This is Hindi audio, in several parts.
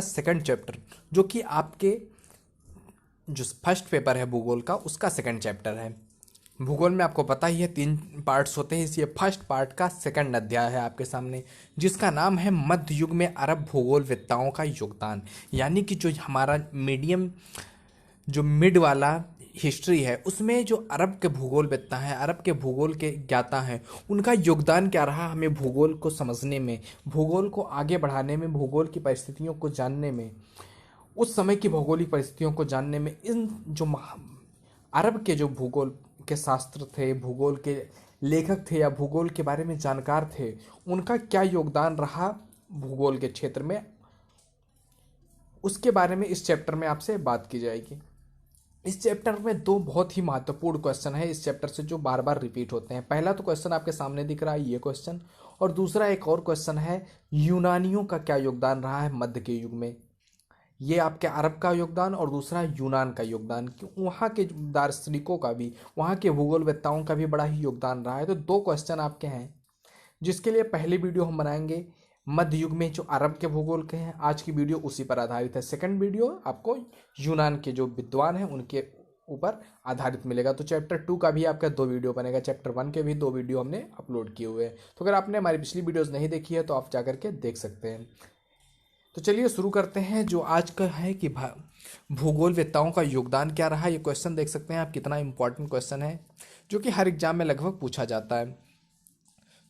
सेकंड चैप्टर, जो कि आपके जो फर्स्ट पेपर है भूगोल का, उसका सेकंड चैप्टर है। भूगोल में आपको पता ही है 3 पार्ट्स होते हैं, इसलिए फर्स्ट पार्ट का सेकंड अध्याय है आपके सामने, जिसका नाम है मध्य युग में अरब भूगोलवेत्ताओं का योगदान। यानी कि जो हमारा मीडियम, जो मिड वाला हिस्ट्री है, उसमें जो अरब के भूगोलवेत्ता हैं, अरब के भूगोल के ज्ञाता हैं, उनका योगदान क्या रहा हमें भूगोल को समझने में, भूगोल को आगे बढ़ाने में, भूगोल की परिस्थितियों को जानने में, उस समय की भौगोलिक परिस्थितियों को जानने में। इन जो अरब के जो भूगोल के शास्त्र थे, भूगोल के लेखक थे या भूगोल के बारे में जानकार थे, उनका क्या योगदान रहा भूगोल के क्षेत्र में, उसके बारे में इस चैप्टर में आपसे बात की जाएगी। इस चैप्टर में 2 बहुत ही महत्वपूर्ण क्वेश्चन है इस चैप्टर से, जो बार बार रिपीट होते हैं। पहला तो क्वेश्चन आपके सामने दिख रहा है, ये क्वेश्चन, और दूसरा एक और क्वेश्चन है, यूनानियों का क्या योगदान रहा है मध्य के युग में। ये आपके अरब का योगदान और दूसरा यूनान का योगदान, कि वहाँ के दार्शनिकों का भी, वहाँ के भूगोलवेत्ताओं का भी बड़ा ही योगदान रहा है। तो 2 क्वेश्चन आपके हैं, जिसके लिए पहली वीडियो हम बनाएंगे मध्य युग में जो अरब के भूगोल के हैं। आज की वीडियो उसी पर आधारित है। सेकंड वीडियो आपको यूनान के जो विद्वान हैं उनके ऊपर आधारित मिलेगा। तो चैप्टर 2 का भी आपका 2 वीडियो बनेगा, चैप्टर 1 के भी 2 वीडियो हमने अपलोड किए हुए हैं। तो अगर आपने हमारी पिछली वीडियोज़ नहीं देखी है तो आप जाकर के देख सकते हैं। तो चलिए शुरू करते हैं। जो आज का है कि भूगोलवेत्ताओं का योगदान क्या रहा, ये क्वेश्चन देख सकते हैं आप, कितना इंपॉर्टेंट क्वेश्चन है, जो कि हर एग्जाम में लगभग पूछा जाता है।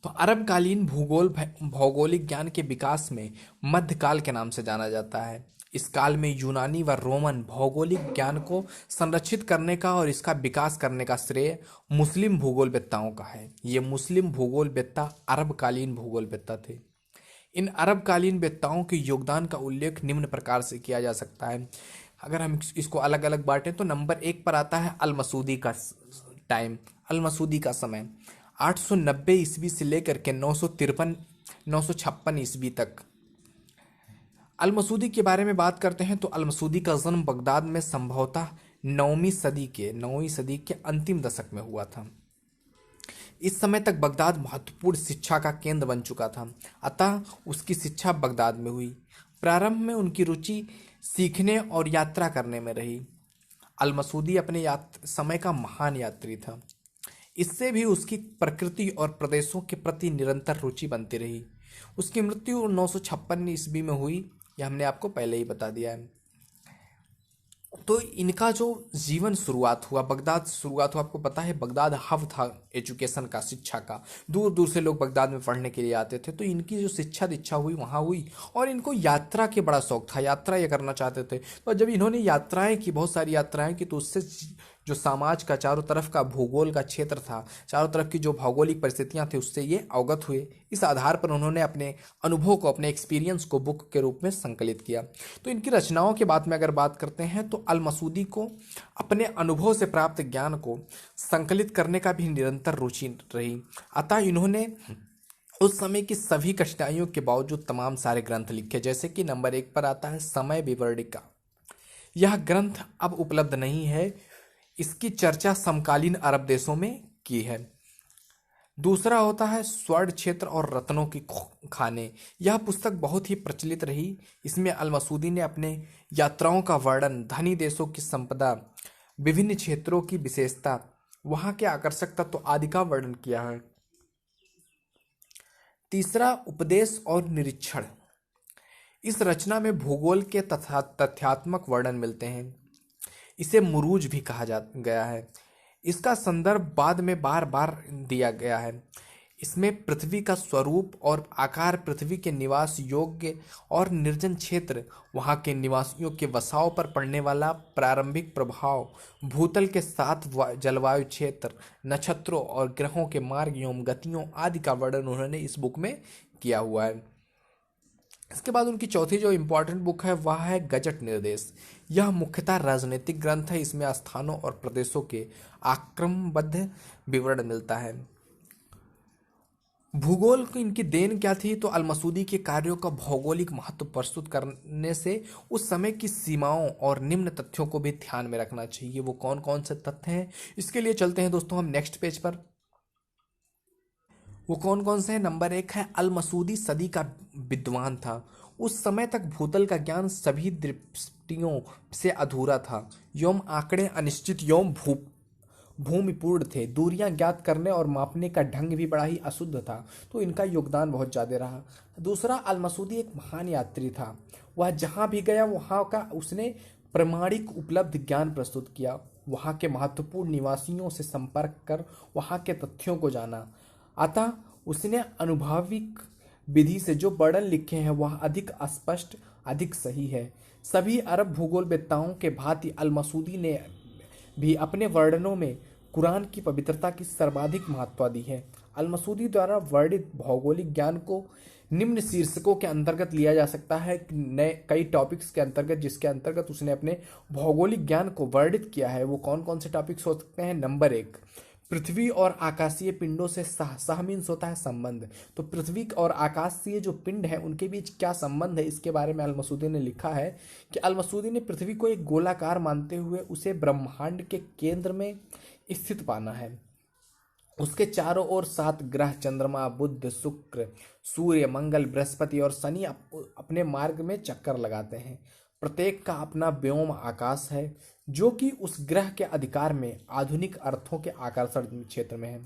तो अरबकालीन भौगोलिक ज्ञान के विकास में मध्यकाल के नाम से जाना जाता है। इस काल में यूनानी व रोमन भौगोलिक ज्ञान को संरक्षित करने का और इसका विकास करने का श्रेय मुस्लिम भूगोलवेत्ताओं का है। ये मुस्लिम भूगोलवेत्ता अरबकालीन भूगोलवेत्ता थे। इन अरबकालीन वेत्ताओं के योगदान का उल्लेख निम्न प्रकार से किया जा सकता है। अगर हम इसको अलग अलग बांटें तो नंबर 1 पर आता है अल मसूदी का टाइम, अल मसूदी का समय, 890 ईस्वी से लेकर के 956 ईस्वी तक। अल मसूदी के बारे में बात करते हैं तो अल मसूदी का जन्म बगदाद में संभवतः 9वीं सदी के अंतिम दशक में हुआ था। इस समय तक बगदाद महत्वपूर्ण शिक्षा का केंद्र बन चुका था, अतः उसकी शिक्षा बगदाद में हुई। प्रारंभ में उनकी रुचि सीखने और यात्रा करने में रही। अल मसूदी अपने समय का महान यात्री था। इससे भी उसकी प्रकृति और प्रदेशों के प्रति निरंतर रुचि बनती रही। उसकी मृत्यु 956 ईस्वी में हुई, यह हमने आपको पहले ही बता दिया है। तो इनका जो जीवन शुरुआत हुआ, बगदाद शुरुआत हुआ, आपको पता है बगदाद हब था एजुकेशन का, शिक्षा का, दूर दूर से लोग बगदाद में पढ़ने के लिए आते थे। तो इनकी जो शिक्षा दीक्षा हुई वहाँ हुई, और इनको यात्रा के बड़ा शौक था, यात्रा ये करना चाहते थे। तो जब इन्होंने यात्राएं की, बहुत सारी यात्राएं की, तो उससे जो समाज का चारों तरफ का भूगोल का क्षेत्र था, चारों तरफ की जो भौगोलिक परिस्थितियां थी, उससे ये अवगत हुए। इस आधार पर उन्होंने अपने अनुभव को, अपने एक्सपीरियंस को बुक के रूप में संकलित किया। तो इनकी रचनाओं के बारे में अगर बात करते हैं तो अल मसूदी को अपने अनुभव से प्राप्त ज्ञान को संकलित करने का भी निरंतर रुचि रही। अतः इन्होंने उस समय की सभी कठिनाइयों के बावजूद तमाम सारे ग्रंथ लिखे, जैसे कि नंबर 1 पर आता है समय विवर्णिका। यह ग्रंथ अब उपलब्ध नहीं है, इसकी चर्चा समकालीन अरब देशों में की है। दूसरा होता है स्वर्ण क्षेत्र और रत्नों की खाने। यह पुस्तक बहुत ही प्रचलित रही। इसमें अल मसूदी ने अपने यात्राओं का वर्णन, धनी देशों की संपदा, विभिन्न क्षेत्रों की विशेषता, वहां के आकर्षक तत्व आदि का वर्णन किया है। तीसरा उपदेश और निरीक्षण। इस रचना में भूगोल के तथ्यात्मक वर्णन मिलते हैं। इसे मुरूज भी कहा जा गया है। इसका संदर्भ बाद में बार बार दिया गया है। इसमें पृथ्वी का स्वरूप और आकार, पृथ्वी के निवास योग्य और निर्जन क्षेत्र, वहाँ के निवासियों के बसाव पर पड़ने वाला प्रारंभिक प्रभाव, भूतल के साथ जलवायु क्षेत्र, नक्षत्रों और ग्रहों के मार्ग एवं गतियों आदि का वर्णन उन्होंने इस बुक में किया हुआ है। इसके बाद उनकी चौथी जो इम्पोर्टेंट बुक है वह है गजट निर्देश। यह मुख्यतः राजनीतिक ग्रंथ है। इसमें स्थानों और प्रदेशों के आक्रमबद्ध विवरण मिलता है। भूगोल की इनकी देन क्या थी, तो अल मसूदी के कार्यों का भौगोलिक महत्व प्रस्तुत करने से उस समय की सीमाओं और निम्न तथ्यों को भी ध्यान में रखना चाहिए। वो कौन कौन से तथ्य हैं, इसके लिए चलते हैं दोस्तों हम नेक्स्ट पेज पर। वो कौन कौन से हैं? नंबर 1 है अल मसूदी सदी का विद्वान था। उस समय तक भूतल का ज्ञान सभी दृष्टियों से अधूरा था। योम आंकड़े अनिश्चित, योम भूमिपूर्ण थे। दूरियां ज्ञात करने और मापने का ढंग भी बड़ा ही अशुद्ध था, तो इनका योगदान बहुत ज़्यादा रहा। दूसरा, अल मसूदी एक महान यात्री था। वह जहाँ भी गया वहाँ का उसने प्रमाणिक उपलब्ध ज्ञान प्रस्तुत किया। वहाँ के महत्वपूर्ण निवासियों से संपर्क कर वहाँ के तथ्यों को जाना। अतः उसने अनुभविक विधि से जो वर्णन लिखे हैं वह अधिक स्पष्ट, अधिक सही है। सभी अरब भूगोलवेत्ताओं के भांति अल मसूदी ने भी अपने वर्णनों में कुरान की पवित्रता की सर्वाधिक महत्व दी है। अल मसूदी द्वारा वर्णित भौगोलिक ज्ञान को निम्न शीर्षकों के अंतर्गत लिया जा सकता है। नए कई टॉपिक्स के अंतर्गत, जिसके अंतर्गत उसने अपने भौगोलिक ज्ञान को वर्णित किया है, वो कौन कौन से टॉपिक्स हो सकते हैं। नंबर 1, पृथ्वी और आकाशीय पिंडों से सह मीन्स होता है संबंध। तो पृथ्वी और आकाशीय जो पिंड है उनके बीच क्या संबंध है, इसके बारे में अल मसूदी ने लिखा है कि अल मसूदी ने पृथ्वी को एक गोलाकार मानते हुए उसे ब्रह्मांड के केंद्र में स्थित पाना है। उसके चारों ओर 7 ग्रह चंद्रमा, बुध, शुक्र, सूर्य, मंगल, बृहस्पति और शनि अपने मार्ग में चक्कर लगाते हैं। प्रत्येक का अपना व्योम आकाश है जो कि उस ग्रह के अधिकार में आधुनिक अर्थों के आकर्षण क्षेत्र में है।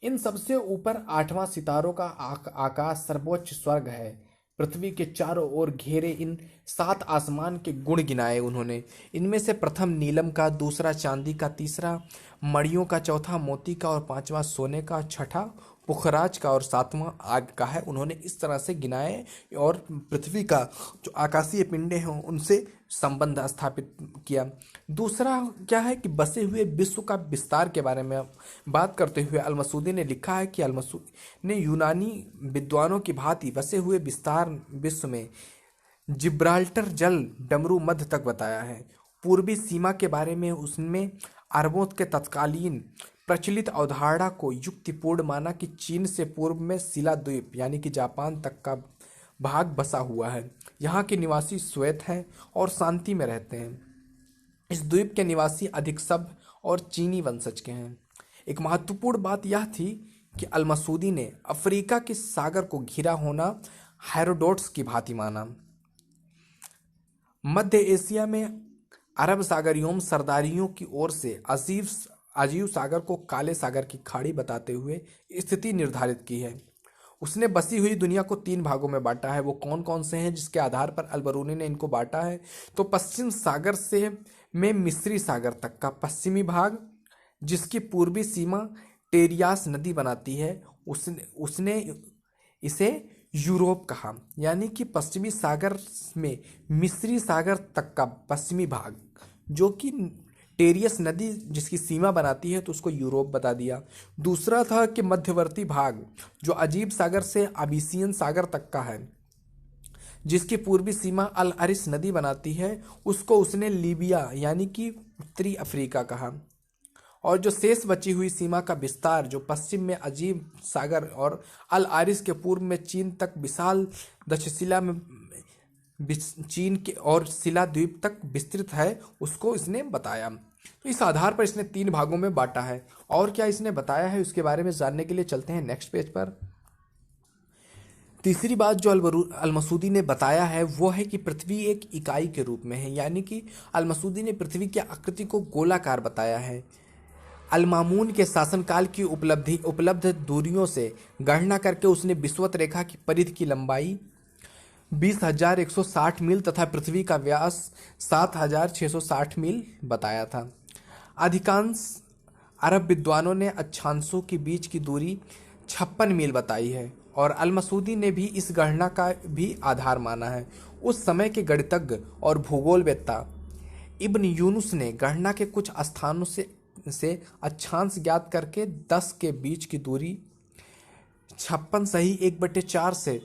इन सबसे ऊपर 8वां सितारों का आकाश सर्वोच्च स्वर्ग है। पृथ्वी के चारों ओर घेरे इन 7 आसमान के गुण गिनाए उन्होंने। इनमें से प्रथम नीलम का, दूसरा चांदी का, तीसरा मणियों का, चौथा मोती का और 5वां सोने का, छठा पुखराज का और 7वां आग का है। उन्होंने इस तरह से गिनाए और पृथ्वी का जो आकाशीय पिंडे हैं उनसे संबंध स्थापित किया। दूसरा क्या है कि बसे हुए विश्व का विस्तार के बारे में बात करते हुए अल मसूदी ने लिखा है कि अल मसूदी ने यूनानी विद्वानों की भांति बसे हुए विस्तार विश्व में जिब्राल्टर जल डमरू मध्य तक बताया है। पूर्वी सीमा के बारे में उसमें अरबों के तत्कालीन प्रचलित अवधारणा को युक्तिपूर्ण माना कि चीन से पूर्व में शिला द्वीप यानी कि जापान तक का भाग बसा हुआ है। यहाँ के निवासी श्वेत हैं और शांति में रहते हैं। इस द्वीप के निवासी अधिक सभ्य और चीनी वंशज के हैं। एक महत्वपूर्ण बात यह थी कि अल मसूदी ने अफ्रीका के सागर को घिरा होना हेरोडोटस की भांति माना। मध्य एशिया में अरब सागरियों सरदारियों की ओर से अजीव सागर को काले सागर की खाड़ी बताते हुए स्थिति निर्धारित की है। उसने बसी हुई दुनिया को 3 भागों में बांटा है। वो कौन कौन से हैं जिसके आधार पर अल बरूनी ने इनको बांटा है? तो पश्चिम सागर से में मिस्री सागर तक का पश्चिमी भाग, जिसकी पूर्वी सीमा टेरियास नदी बनाती है, उसने इसे यूरोप कहा। यानी कि पश्चिमी सागर में मिस्री सागर तक का पश्चिमी भाग जो कि टेरियस नदी जिसकी सीमा बनाती है, तो उसको यूरोप बता दिया। दूसरा था कि मध्यवर्ती भाग जो अजीब सागर से अबिसियन सागर तक का है, जिसकी पूर्वी सीमा अल अरिस नदी बनाती है, उसको उसने लीबिया यानी कि उत्तरी अफ्रीका कहा। और जो शेष बची हुई सीमा का विस्तार जो पश्चिम में अजीब सागर और अल आरिस के पूर्व में चीन तक विशाल दक्षशिला में चीन के और शिला द्वीप तक विस्तृत है, उसको इसने बताया। तो इस आधार पर इसने 3 भागों में बांटा है। और क्या इसने बताया है उसके बारे में जानने के लिए चलते हैं नेक्स्ट पेज पर। तीसरी बात जो अल मसूदी ने बताया है वो है कि पृथ्वी एक इकाई के रूप में है। यानी कि अल मसूदी ने पृथ्वी की आकृति को गोलाकार बताया है। अल मामून के शासनकाल की उपलब्ध दूरियों से गणना करके उसने विषुवत रेखा की परिधि की लंबाई 20,160 मील तथा पृथ्वी का व्यास 7,660 मील बताया था। अधिकांश अरब विद्वानों ने अक्षांशों के बीच की दूरी 56 मील बताई है और अल मसूदी ने भी इस गणना का भी आधार माना है। उस समय के गणितज्ञ और भूगोलवेत्ता इब्न यूनुस ने गणना के कुछ स्थानों से अक्षांश ज्ञात करके 10 के बीच की दूरी 56 सही 1/4 से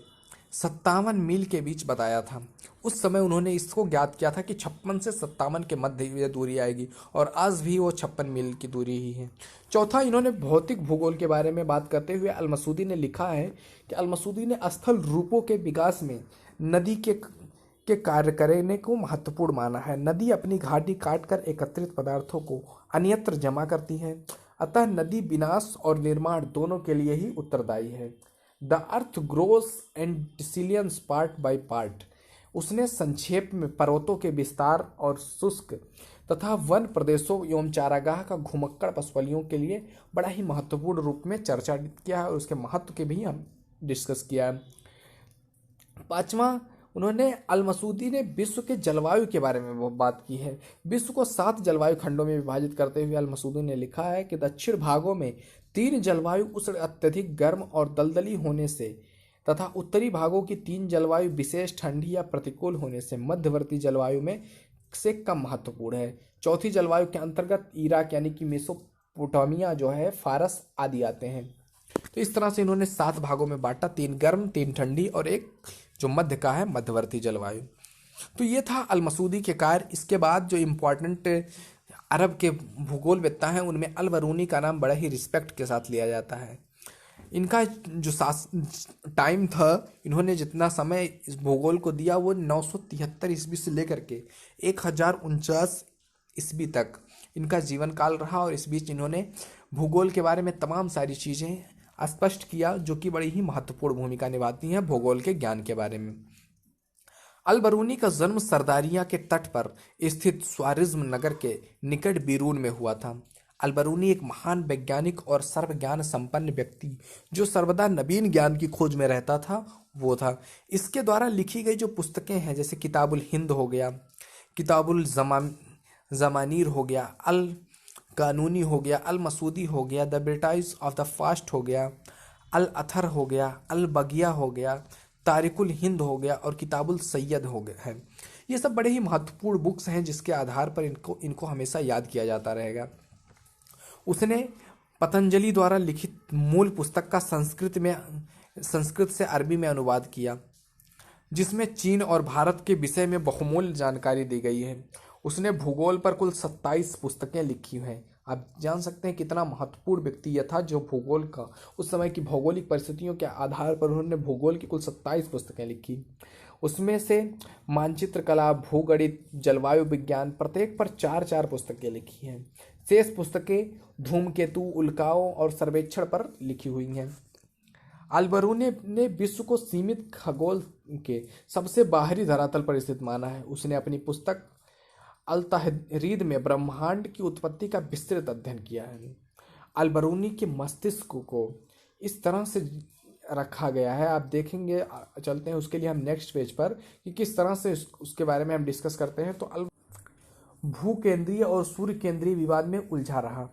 57 मील के बीच बताया था। उस समय उन्होंने इसको ज्ञात किया था कि 56 से 57 के मध्य ये दूरी आएगी और आज भी वो 56 मील की दूरी ही है। चौथा, इन्होंने भौतिक भूगोल के बारे में बात करते हुए अल मसूदी ने लिखा है कि अल मसूदी ने स्थल रूपों के विकास में नदी के कार्य करने को महत्वपूर्ण माना है। नदी अपनी घाटी काटकर एकत्रित पदार्थों को अन्यत्र जमा करती है, अतः नदी विनाश और निर्माण दोनों के लिए ही उत्तरदायी है। द अर्थ ग्रोस एंड डिसिलियंस पार्ट बाय पार्ट। उसने संक्षेप में पर्वतों के विस्तार और शुष्क तथा वन प्रदेशों एवं चारागाह का घुमक्कड़ पशुपलियों के लिए बड़ा ही महत्वपूर्ण रूप में चर्चा किया है और उसके महत्व के भी हम डिस्कस किया है। पांचवा, उन्होंने अल मसूदी ने विश्व के जलवायु के बारे में वो बात की है। विश्व को 7 जलवायु खंडों में विभाजित करते हुए अल मसूदी ने लिखा है कि दक्षिण भागों में 3 जलवायु उष्ण अत्यधिक गर्म और दलदली होने से तथा उत्तरी भागों की 3 जलवायु विशेष ठंडी या प्रतिकूल होने से मध्यवर्ती जलवायु में से कम महत्वपूर्ण है। चौथी जलवायु के अंतर्गत इराक यानी कि मेसोपोटामिया जो है, फारस आदि आते हैं। तो इस तरह से इन्होंने 7 भागों में बांटा, 3 गर्म, 3 ठंडी और एक जो मध्य का है मध्यवर्ती जलवायु। तो ये था अल मसूदी के कार्य। इसके बाद जो इम्पोर्टेंट अरब के भूगोलवेत्ता हैं उनमें अल बरूनी का नाम बड़ा ही रिस्पेक्ट के साथ लिया जाता है। इनका जो टाइम था, इन्होंने जितना समय इस भूगोल को दिया वो 973 ईस्वी से लेकर के 1049 ईस्वी तक इनका जीवन काल रहा और इस बीच इन्होंने भूगोल के बारे में तमाम सारी चीज़ें स्पष्ट किया जो कि बड़ी ही महत्वपूर्ण भूमिका निभाती हैं भूगोल के ज्ञान के बारे में। अल बरूनी का जन्म सरदारिया के तट पर स्थित स्वारिज्म नगर के निकट बीरून में हुआ था। अल बरूनी एक महान वैज्ञानिक और सर्वज्ञान संपन्न व्यक्ति जो सर्वदा नवीन ज्ञान की खोज में रहता था वो था। इसके द्वारा लिखी गई जो पुस्तकें हैं जैसे किताबुल हिंद हो गया, किताबुल जमानीर हो गया, अल कानूनी हो गया, अल मसूदी हो गया, द ब्रिटाइज ऑफ द फास्ट हो गया, अल अथर हो गया, अल बगिया हो गया, तारिकुल हिंद हो गया और किताबुल सैयद हो गया है। ये सब बड़े ही महत्वपूर्ण बुक्स हैं जिसके आधार पर इनको हमेशा याद किया जाता रहेगा। उसने पतंजलि द्वारा लिखित मूल पुस्तक का संस्कृत से अरबी में अनुवाद किया जिसमें चीन और भारत के विषय में बहुमूल्य जानकारी दी गई है। उसने भूगोल पर कुल 27 पुस्तकें लिखी हैं। आप जान सकते हैं कितना महत्वपूर्ण व्यक्ति यह था जो भूगोल का उस समय की भौगोलिक परिस्थितियों के आधार पर उन्होंने भूगोल की कुल 27 पुस्तकें लिखी। उसमें से मानचित्र कला, भूगणित, जलवायु विज्ञान प्रत्येक पर 4-4 पुस्तकें लिखी हैं। शेष पुस्तकें धूमकेतु, उल्काओं और सर्वेक्षण पर लिखी हुई हैं। अल बरूनी ने विश्व को सीमित खगोल के सबसे बाहरी धरातल पर स्थित माना है। उसने अपनी पुस्तक अल तहरीर में ब्रह्मांड की उत्पत्ति का विस्तृत अध्ययन किया है। अल बरूनी के मस्तिष्क को इस तरह से रखा गया है, आप देखेंगे, चलते हैं उसके लिए हम नेक्स्ट पेज पर कि किस तरह से उसके बारे में हम डिस्कस करते हैं। तो अल भूकेंद्रीय और सूर्य केंद्रीय विवाद में उलझा रहा।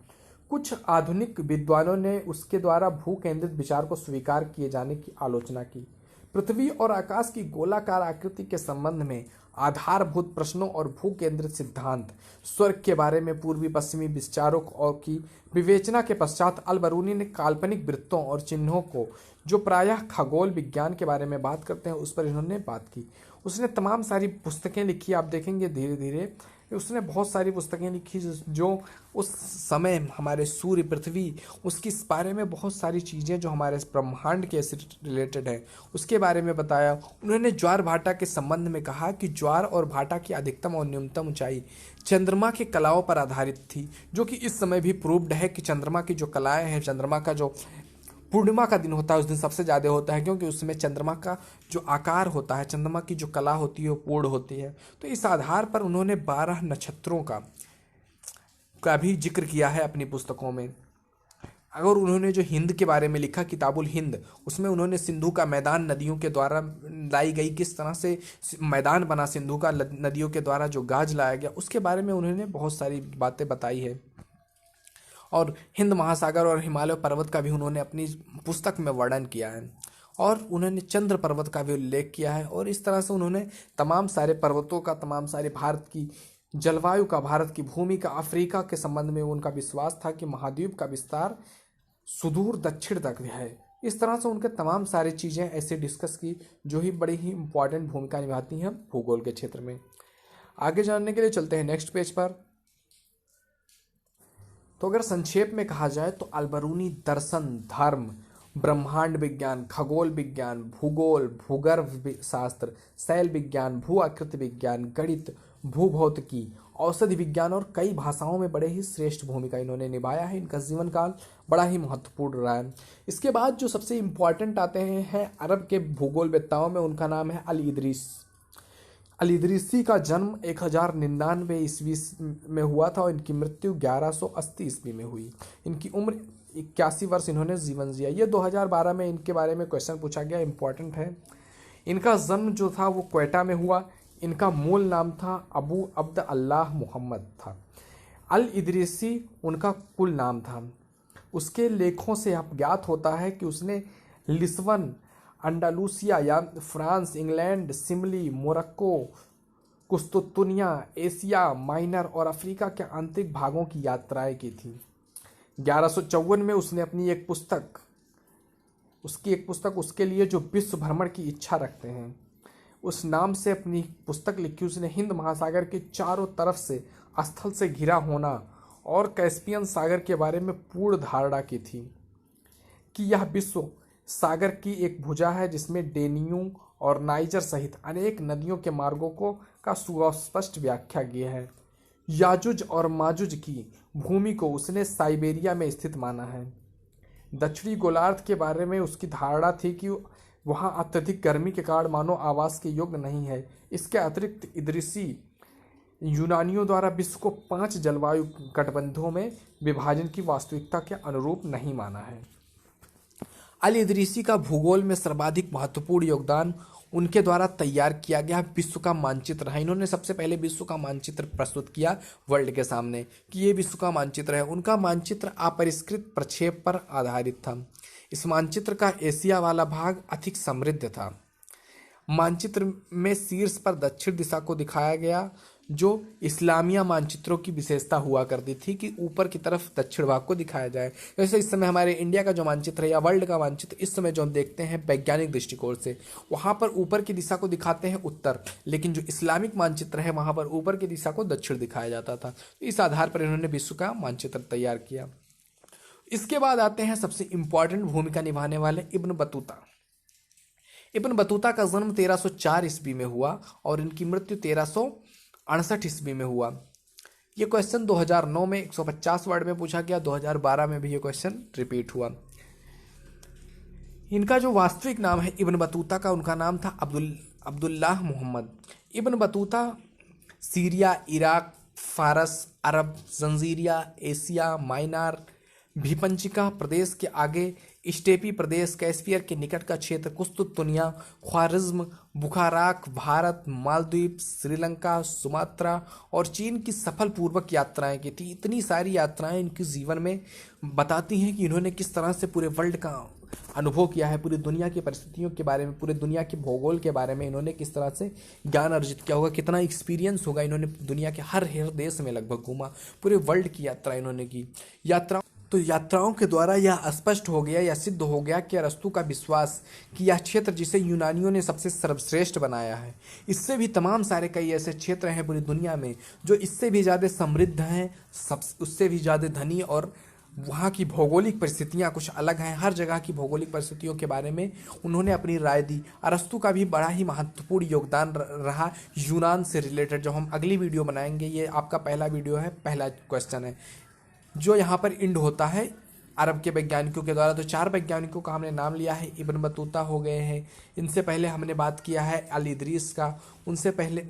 कुछ आधुनिक विद्वानों ने उसके द्वारा भूकेंद्रित विचार को स्वीकार किए जाने की आलोचना की। पृथ्वी और आकाश की गोलाकार आकृति के संबंध में आधारभूत प्रश्नों और भूकेंद्रित सिद्धांत, स्वर्ग के बारे में पूर्वी पश्चिमी विचारों और की विवेचना के पश्चात अल बरूनी ने काल्पनिक वृत्तों और चिन्हों को जो प्रायः खगोल विज्ञान के बारे में बात करते हैं उस पर इन्होंने बात की। उसने तमाम सारी पुस्तकें लिखी, आप देखेंगे धीरे धीरे उसने बहुत सारी पुस्तकें लिखी जो उस समय हमारे सूर्य, पृथ्वी, उसकी इस बारे में बहुत सारी चीज़ें जो हमारे ब्रह्मांड के से रिलेटेड है उसके बारे में बताया। उन्होंने ज्वार भाटा के संबंध में कहा कि ज्वार और भाटा की अधिकतम और न्यूनतम ऊंचाई चंद्रमा की कलाओं पर आधारित थी, जो कि इस समय भी प्रूव्ड है कि चंद्रमा की जो कलाएँ हैं, चंद्रमा का जो पूर्णिमा का दिन होता है उस दिन सबसे ज़्यादा होता है क्योंकि उसमें चंद्रमा का जो आकार होता है, चंद्रमा की जो कला होती है वो पूर्ण होती है। तो इस आधार पर उन्होंने 12 नक्षत्रों का भी जिक्र किया है अपनी पुस्तकों में। अगर उन्होंने जो हिंद के बारे में लिखा, किताबुल हिंद, उसमें उन्होंने सिंधु का मैदान नदियों के द्वारा लाई गई, किस तरह से मैदान बना सिंधु का नदियों के द्वारा जो गाज लाया गया, उसके बारे में उन्होंने बहुत सारी बातें बताई है। और हिंद महासागर और हिमालय पर्वत का भी उन्होंने अपनी पुस्तक में वर्णन किया है और उन्होंने चंद्र पर्वत का भी उल्लेख किया है। और इस तरह से उन्होंने तमाम सारे पर्वतों का, तमाम सारे भारत की जलवायु का, भारत की भूमि का, अफ्रीका के संबंध में उनका विश्वास था कि महाद्वीप का विस्तार सुदूर दक्षिण तक है। इस तरह से उनके तमाम सारी चीज़ें ऐसे डिस्कस की जो ही बड़ी ही इंपॉर्टेंट भूमिका निभाती हैं भूगोल के क्षेत्र में। आगे जानने के लिए चलते हैं नेक्स्ट पेज पर। तो अगर संक्षेप में कहा जाए तो अल बरूनी दर्शन, धर्म, ब्रह्मांड विज्ञान, खगोल विज्ञान, भूगोल, भूगर्भ शास्त्र, शैल विज्ञान, भू आकृति विज्ञान, गणित, भूभौतिकी, औषधि विज्ञान और कई भाषाओं में बड़े ही श्रेष्ठ भूमिका इन्होंने निभाया है। इनका जीवन काल बड़ा ही महत्वपूर्ण रहा है। इसके बाद जो सबसे इम्पोर्टेंट आते हैं अरब के भूगोलवेत्ताओं में, उनका नाम है अल इदरीस। अल इदरीसी का जन्म 1099 ईस्वी में हुआ था और इनकी मृत्यु 1180 ईस्वी में हुई। इनकी उम्र 81 वर्ष इन्होंने जीवन जिया। ये 2012 में इनके बारे में क्वेश्चन पूछा गया, इंपॉर्टेंट है। इनका जन्म जो था वो क्वेटा में हुआ। इनका मूल नाम था अबू अब्द अल्लाह मोहम्मद था। अल इदरीसी उनका कुल नाम था। उसके लेखों से अब ज्ञात होता है कि उसने लिस्बन, अंडालूसिया या फ्रांस, इंग्लैंड, सिमली, मोरक्को, कुस्तुतुनिया, एशिया माइनर और अफ्रीका के आंतरिक भागों की यात्राएं की थी। 1154 में उसने अपनी एक पुस्तक उसके लिए जो विश्व भ्रमण की इच्छा रखते हैं उस नाम से अपनी पुस्तक लिखी। उसने हिंद महासागर के चारों तरफ से स्थल से घिरा होना और कैस्पियन सागर के बारे में पूर्ण धारणा की थी कि यह विश्व सागर की एक भुजा है जिसमें डेन्यूब और नाइजर सहित अनेक नदियों के मार्गों का सुस्पष्ट व्याख्या किया है। याजुज और माजुज की भूमि को उसने साइबेरिया में स्थित माना है। दक्षिणी गोलार्ध के बारे में उसकी धारणा थी कि वहां अत्यधिक गर्मी के कारण मानव आवास के योग्य नहीं है। इसके अतिरिक्त इदरीसी यूनानियों द्वारा विश्व को 5 जलवायु कटबंधों में विभाजन की वास्तविकता के अनुरूप नहीं माना है। अल इदरीसी का भूगोल में सर्वाधिक महत्वपूर्ण योगदान उनके द्वारा तैयार किया गया विश्व का मानचित्र है। इन्होंने सबसे पहले विश्व का मानचित्र प्रस्तुत किया वर्ल्ड के सामने कि ये विश्व का मानचित्र है। उनका मानचित्र अपरिष्कृत प्रक्षेप पर आधारित था। इस मानचित्र का एशिया वाला भाग अधिक समृद्ध था। मानचित्र में शीर्ष पर दक्षिण दिशा को दिखाया गया, जो इस्लामिया मानचित्रों की विशेषता हुआ करती थी कि ऊपर की तरफ दक्षिण भाग को दिखाया जाए। जैसे इस समय हमारे इंडिया का जो मानचित्र है या वर्ल्ड का मानचित्र इस समय जो हम देखते हैं वैज्ञानिक दृष्टिकोण से, वहां पर ऊपर की दिशा को दिखाते हैं उत्तर, लेकिन जो इस्लामिक मानचित्र है वहां पर ऊपर की दिशा को दक्षिण दिखाया जाता था। इस आधार पर इन्होंने विश्व का मानचित्र तैयार किया। इसके बाद आते हैं सबसे इंपॉर्टेंट भूमिका निभाने वाले इब्न बतूता। इब्न बतूता का जन्म 1304 ईस्वी में हुआ और इनकी मृत्यु 1368 ईस्वी में हुआ। ये क्वेश्चन 2009 में 150 वर्ड में पूछा गया, 2012 में भी ये क्वेश्चन रिपीट हुआ। इनका जो वास्तविक नाम है इब्न बतूता का, उनका नाम था Abdullah Mohammad. Ibn Battuta Syria, Iraq, फारस, अरब, जंजीरिया, एशिया माइनर, भीपंचिका प्रदेश के आगे स्टेपी प्रदेश, कैस्पियर के निकट का क्षेत्र, कुस्तुतुनिया, ख्वारिज्म, बुखाराक, भारत, मालदीव, श्रीलंका, सुमात्रा और चीन की सफल पूर्वक यात्राएं की थी। इतनी सारी यात्राएं इनके जीवन में बताती हैं कि इन्होंने किस तरह से पूरे वर्ल्ड का अनुभव किया है, पूरी दुनिया की परिस्थितियों के बारे में, पूरे दुनिया के भूगोल के बारे में इन्होंने किस तरह से ज्ञान अर्जित किया होगा, कितना एक्सपीरियंस होगा। इन्होंने दुनिया के हर देश में लगभग घूमा, पूरे वर्ल्ड की यात्रा इन्होंने की। यात्राओं के द्वारा यह स्पष्ट हो गया या सिद्ध हो गया कि अरस्तु का विश्वास कि यह क्षेत्र जिसे यूनानियों ने सबसे सर्वश्रेष्ठ बनाया है, इससे भी तमाम सारे कई ऐसे क्षेत्र हैं पूरी दुनिया में जो इससे भी ज़्यादा समृद्ध हैं, उससे भी ज़्यादा धनी, और वहाँ की भौगोलिक परिस्थितियाँ कुछ अलग हैं। हर जगह की भौगोलिक परिस्थितियों के बारे में उन्होंने अपनी राय दी। अरस्तु का भी बड़ा ही महत्वपूर्ण योगदान रहा यूनान से रिलेटेड, जो हम अगली वीडियो बनाएंगे। ये आपका पहला वीडियो है, पहला क्वेश्चन है जो यहाँ पर इंड होता है अरब के वैज्ञानिकों के द्वारा। तो 4 वैज्ञानिकों का हमने नाम लिया है। इब्न बतूता हो गए हैं, इनसे पहले हमने बात किया है अल इदरीस का, उनसे पहले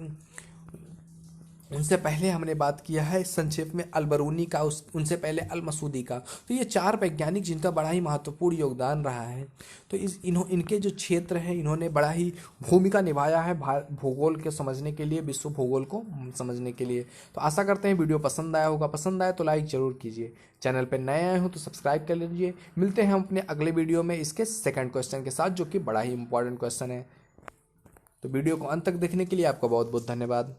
हमने बात किया है संक्षेप में अल बरूनी का, उनसे पहले अल मसूदी का। तो ये 4 वैज्ञानिक जिनका बड़ा ही महत्वपूर्ण योगदान रहा है। तो इनके जो क्षेत्र हैं इन्होंने बड़ा ही भूमिका निभाया है भूगोल के समझने के लिए, विश्व भूगोल को समझने के लिए। तो आशा करते हैं वीडियो पसंद आया होगा। पसंद आए तो लाइक जरूर कीजिए, चैनल पर नए आए हो तो सब्सक्राइब कर लीजिए। मिलते हैं हम अपने अगले वीडियो में इसके सेकंड क्वेश्चन के साथ, जो कि बड़ा ही इंपॉर्टेंट क्वेश्चन है। तो वीडियो को अंत तक देखने के लिए आपका बहुत बहुत धन्यवाद।